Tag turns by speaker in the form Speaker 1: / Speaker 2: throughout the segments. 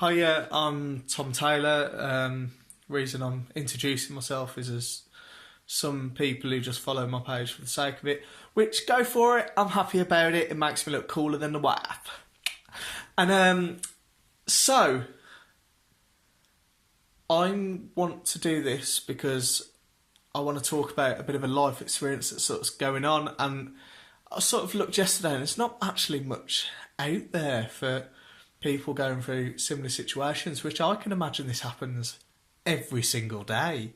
Speaker 1: Hiya, I'm Tom Taylor. Reason I'm introducing myself is as some people who just follow my page for the sake of it, which go for it. I'm happy about it. It makes me look cooler than the wife. And so I want to do this because I want to talk about a bit of a life experience that's sort of going on. And I sort of looked yesterday, and there's not actually much out there for people going through similar situations, which I can imagine this happens every single day.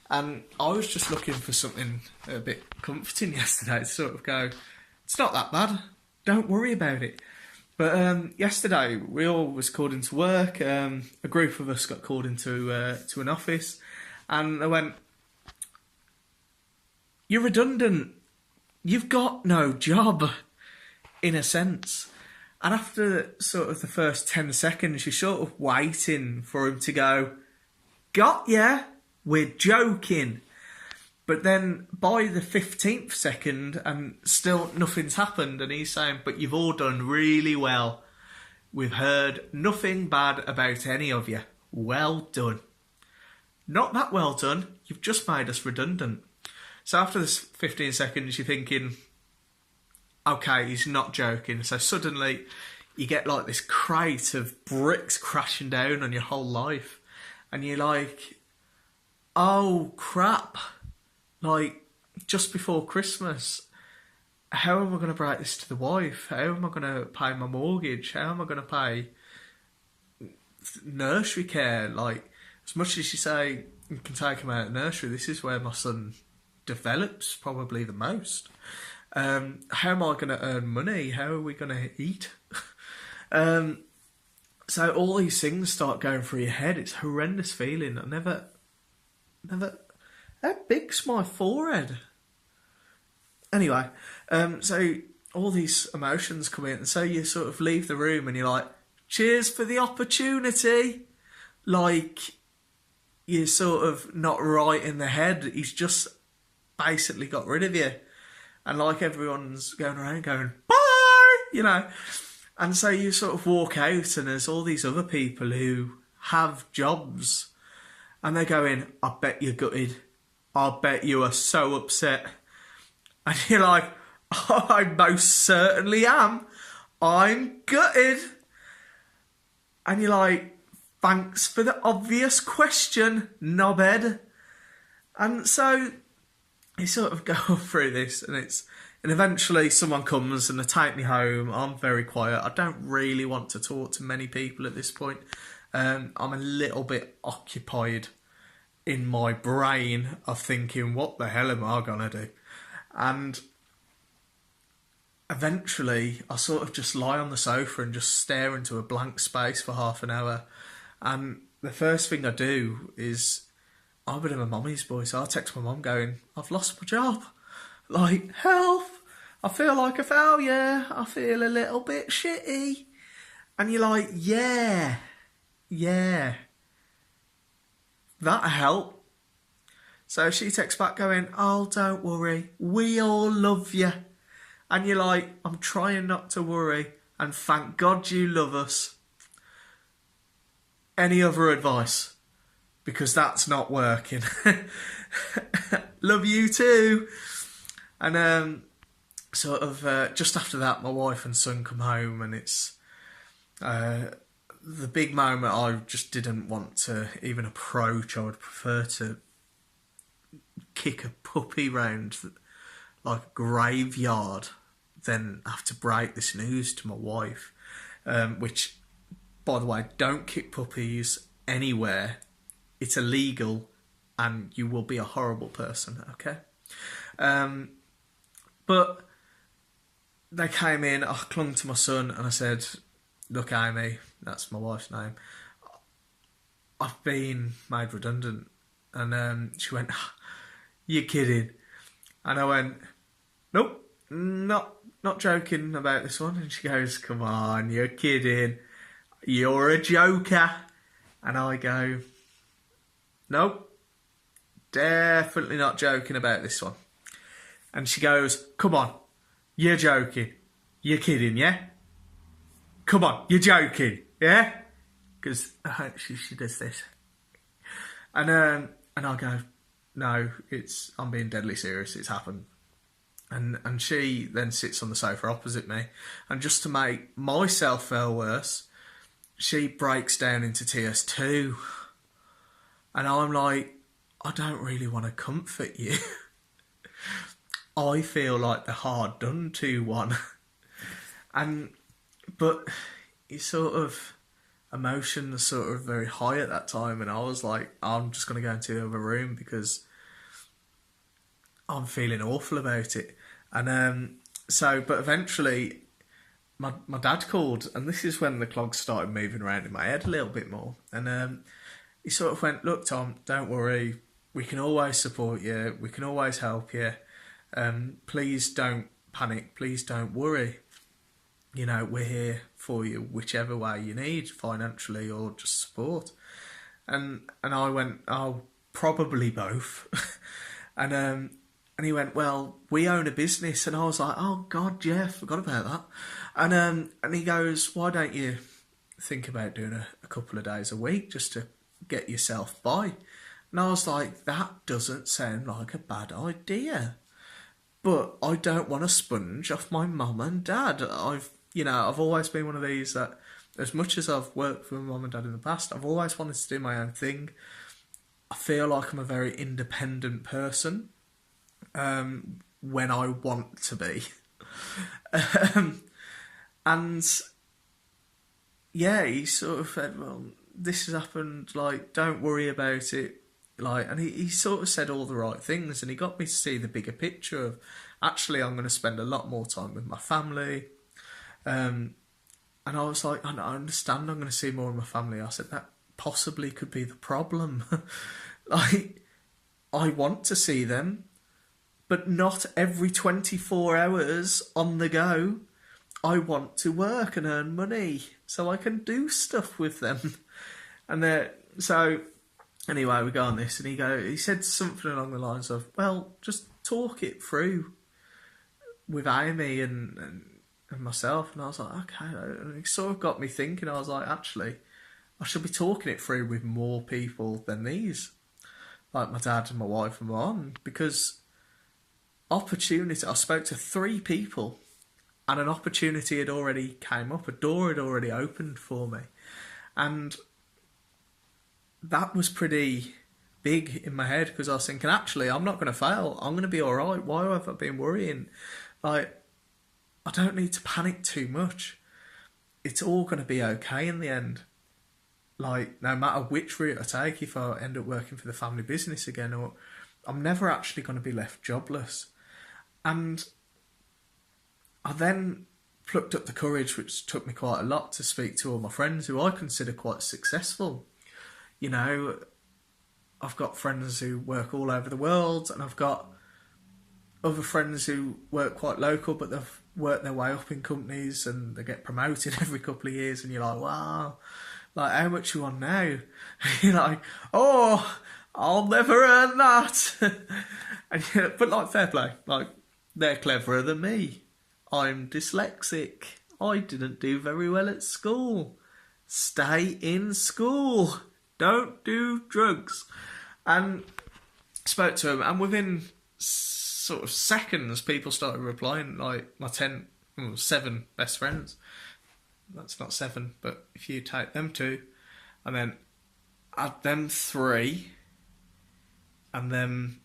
Speaker 1: And I was just looking for something a bit comforting yesterday to sort of go, it's not that bad, don't worry about it. But yesterday we all was called into work. A group of us got called into to an office, and they went, "You're redundant. You've got no job," in a sense. And after sort of the first 10 seconds, you're sort of waiting for him to go, "Got ya? We're joking." But then by the 15th second, and still nothing's happened, and he's saying, "But you've all done really well. We've heard nothing bad about any of you. Well done." Not that well done. You've just made us redundant. So after this 15 seconds, you're thinking, okay, he's not joking. So suddenly you get like this crate of bricks crashing down on your whole life. And you're like, oh crap. Like, just before Christmas, how am I going to break this to the wife? How am I going to pay my mortgage? How am I going to pay nursery care? Like, as much as you say you can take him out of nursery, this is where my son develops probably the most. How am I going to earn money? How are we going to eat? So all these things start going through your head. It's a horrendous feeling. I never, how big's my forehead? Anyway, so all these emotions come in, and so you sort of leave the room and you're like, cheers for the opportunity. Like, you're sort of not right in the head. He's just basically got rid of you. And like everyone's going around going, bye, you know. And so you sort of walk out, and there's all these other people who have jobs, and they're going, I bet you're gutted. I bet you are so upset. And you're like, oh, I most certainly am. I'm gutted. And you're like, thanks for the obvious question, knobhead. And so you sort of go through this, and eventually someone comes and they take me home. I'm very quiet. I don't really want to talk to many people at this point. I'm a little bit occupied in my brain of thinking, what the hell am I gonna do? And eventually I sort of just lie on the sofa and just stare into a blank space for half an hour. And the first thing I do is, I'm a bit of a mommy's boy, so I'll text my mum going, I've lost my job. Like, help! I feel like a failure. I feel a little bit shitty. And you're like, yeah. That'll help. So she texts back going, oh, don't worry. We all love you. And you're like, I'm trying not to worry. And thank God you love us. Any other advice? Because that's not working. Love you too. And sort of just after that, my wife and son come home, and it's the big moment I just didn't want to even approach. I would prefer to kick a puppy round like a graveyard than have to break this news to my wife. Which, by the way, don't kick puppies anywhere. It's illegal, and you will be a horrible person, okay? But they came in, I clung to my son, and I said, look, Amy, that's my wife's name, I've been made redundant. And she went, you're kidding. And I went, nope, not joking about this one. And she goes, come on, you're kidding. You're a joker. And I go, nope, definitely not joking about this one. And she goes, come on, you're joking. You're kidding, yeah? Come on, you're joking, yeah? because she does this. And I go, no, I'm being deadly serious, it's happened. And she then sits on the sofa opposite me, and just to make myself feel worse, she breaks down into tears too. And I'm like, I don't really want to comfort you. I feel like the hard done to one. But it's sort of, emotions sort of very high at that time, and I was like, I'm just going to go into the other room because I'm feeling awful about it. And but eventually my dad called, and this is when the clogs started moving around in my head a little bit more. And he sort of went, look, Tom, don't worry, we can always support you, we can always help you. Please don't panic, please don't worry. You know, we're here for you whichever way you need, financially or just support. And I went, oh, probably both. And he went, well, we own a business. And I was like, oh God, yeah, forgot about that. And he goes, why don't you think about doing a couple of days a week just to get yourself by? And I was like, that doesn't sound like a bad idea. But I don't want to sponge off my mum and dad. I've always been one of these that, as much as I've worked for my mum and dad in the past, I've always wanted to do my own thing. I feel like I'm a very independent person when I want to be. And yeah, he sort of said, well, this has happened, like, don't worry about it. Like, and he sort of said all the right things, and he got me to see the bigger picture of, actually, I'm going to spend a lot more time with my family. And I was like, I understand I'm going to see more of my family. I said, that possibly could be the problem. Like, I want to see them, but not every 24 hours on the go. I want to work and earn money so I can do stuff with them. And so anyway, we go on this, and he said something along the lines of, well, just talk it through with Amy and myself. And I was like, okay. And it sort of got me thinking. I was like, actually, I should be talking it through with more people than these, like my dad and my wife and my mum, because opportunity, I spoke to 3 people and an opportunity had already came up, a door had already opened for me. And that was pretty big in my head, because I was thinking, actually, I'm not going to fail. I'm going to be all right. Why have I been worrying? Like, I don't need to panic too much. It's all going to be okay in the end. Like, no matter which route I take, if I end up working for the family business again, or I'm never actually going to be left jobless. And I then plucked up the courage, which took me quite a lot, to speak to all my friends who I consider quite successful. You know, I've got friends who work all over the world, and I've got other friends who work quite local, but they've worked their way up in companies and they get promoted every couple of years, and you're like, wow, like, how much you on now? You're like, oh, I'll never earn that. But like, fair play, like, they're cleverer than me. I'm dyslexic. I didn't do very well at school. Stay in school. Don't do drugs. And spoke to him, and within sort of seconds, people started replying, like my 7 best friends. That's not 7, but if you take them 2, and then add them 3, and then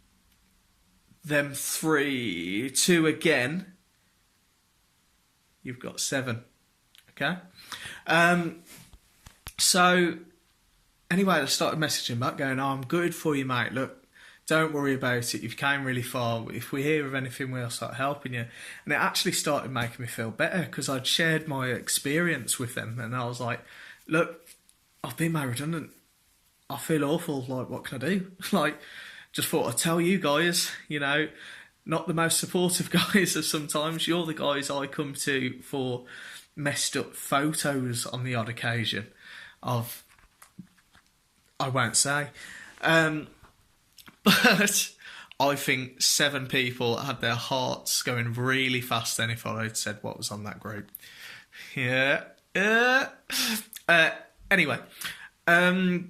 Speaker 1: them 3, 2 again, you've got 7. Okay? So anyway, I started messaging back going, oh, I'm good for you, mate. Look, don't worry about it. You've came really far. If we hear of anything, we'll start helping you. And it actually started making me feel better, because I'd shared my experience with them. And I was like, look, I've been made redundant. I feel awful. Like, what can I do? Like, just thought I'd tell you guys, you know, not the most supportive guys of sometimes. You're the guys I come to for messed up photos on the odd occasion of, I won't say. But I think 7 people had their hearts going really fast then if I had said what was on that group. Yeah. Anyway, I've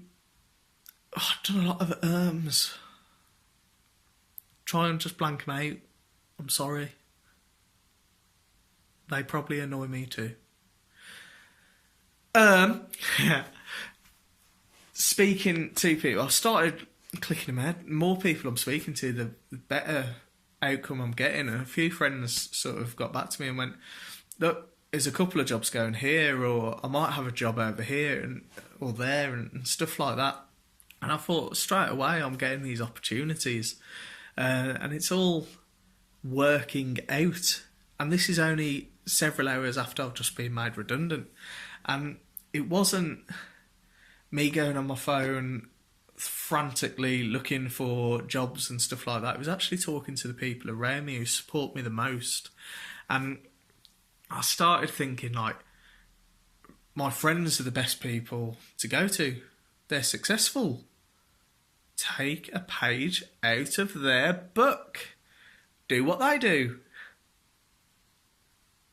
Speaker 1: done a lot of Try and just blank them out. I'm sorry. They probably annoy me too. Speaking to people, I've started clicking them out. The more people I'm speaking to, the better outcome I'm getting. And a few friends sort of got back to me and went, look, there's a couple of jobs going here, or I might have a job over here and or there and stuff like that. And I thought straight away I'm getting these opportunities, and it's all working out. And this is only several hours after I've just been made redundant. And it wasn't me going on my phone frantically looking for jobs and stuff like that. It was actually talking to the people around me who support me the most. And I started thinking, like, my friends are the best people to go to. They're successful. Take a page out of their book. Do what they do.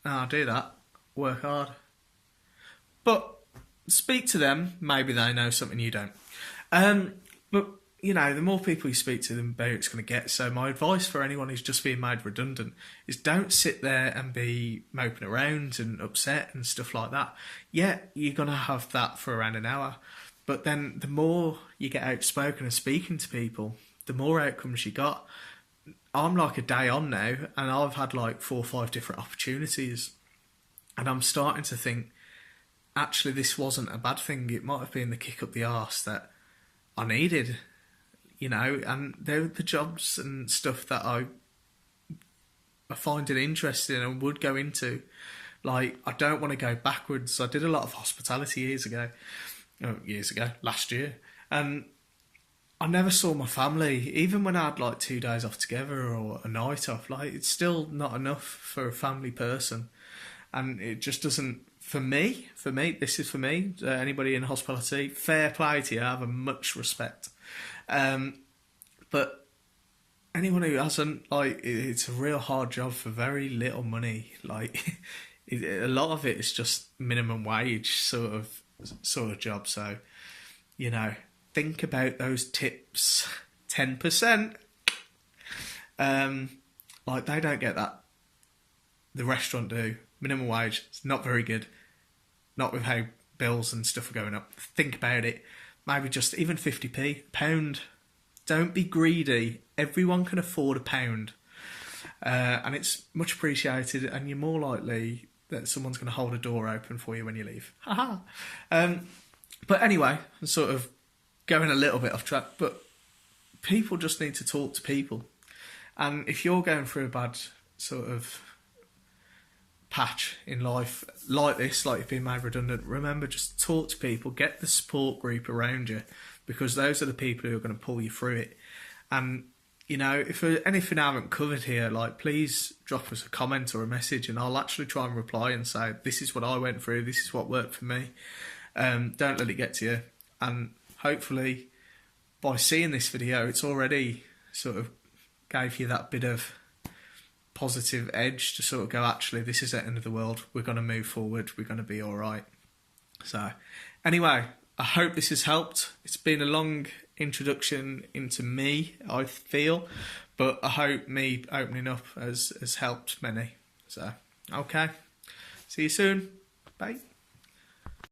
Speaker 1: I'll do that. Work hard. But speak to them. Maybe they know something you don't. But, you know, the more people you speak to, the better it's going to get. So my advice for anyone who's just being made redundant is don't sit there and be moping around and upset and stuff like that. Yeah, you're going to have that for around an hour. But then the more you get outspoken and speaking to people, the more outcomes you got. I'm like a day on now, and I've had like 4 or 5 different opportunities. And I'm starting to think, actually, this wasn't a bad thing. It might have been the kick up the arse that I needed, you know, and they're the jobs and stuff that I find it interesting and would go into. Like, I don't want to go backwards. I did a lot of hospitality last year, and I never saw my family. Even when I had like 2 days off together or a night off, like, it's still not enough for a family person. And it just doesn't, for me, this is for me, anybody in hospitality, fair play to you, I have a much respect. But anyone who hasn't, like, it's a real hard job for very little money. Like, a lot of it is just minimum wage sort of job. So, you know, think about those tips. 10%. Like, they don't get that. The restaurant do. Minimum wage, it's not very good. Not with how bills and stuff are going up. Think about it. Maybe just even 50p, £1. Don't be greedy. Everyone can afford £1. And it's much appreciated, and you're more likely that someone's going to hold a door open for you when you leave. Haha. But anyway, I'm sort of going a little bit off track, but people just need to talk to people. And if you're going through a bad sort of patch in life like this, like you've been made redundant, remember, just talk to people, get the support group around you, because those are the people who are going to pull you through it. And, you know, if there's anything I haven't covered here, like, please drop us a comment or a message, and I'll actually try and reply and say, this is what I went through, this is what worked for me. Don't let it get to you. And hopefully by seeing this video, it's already sort of gave you that bit of positive edge to sort of go, actually, this is the end of the world. We're going to move forward. We're going to be all right. So anyway, I hope this has helped. It's been a long introduction into me, I feel, but I hope me opening up has helped many. So, okay. See you soon. Bye.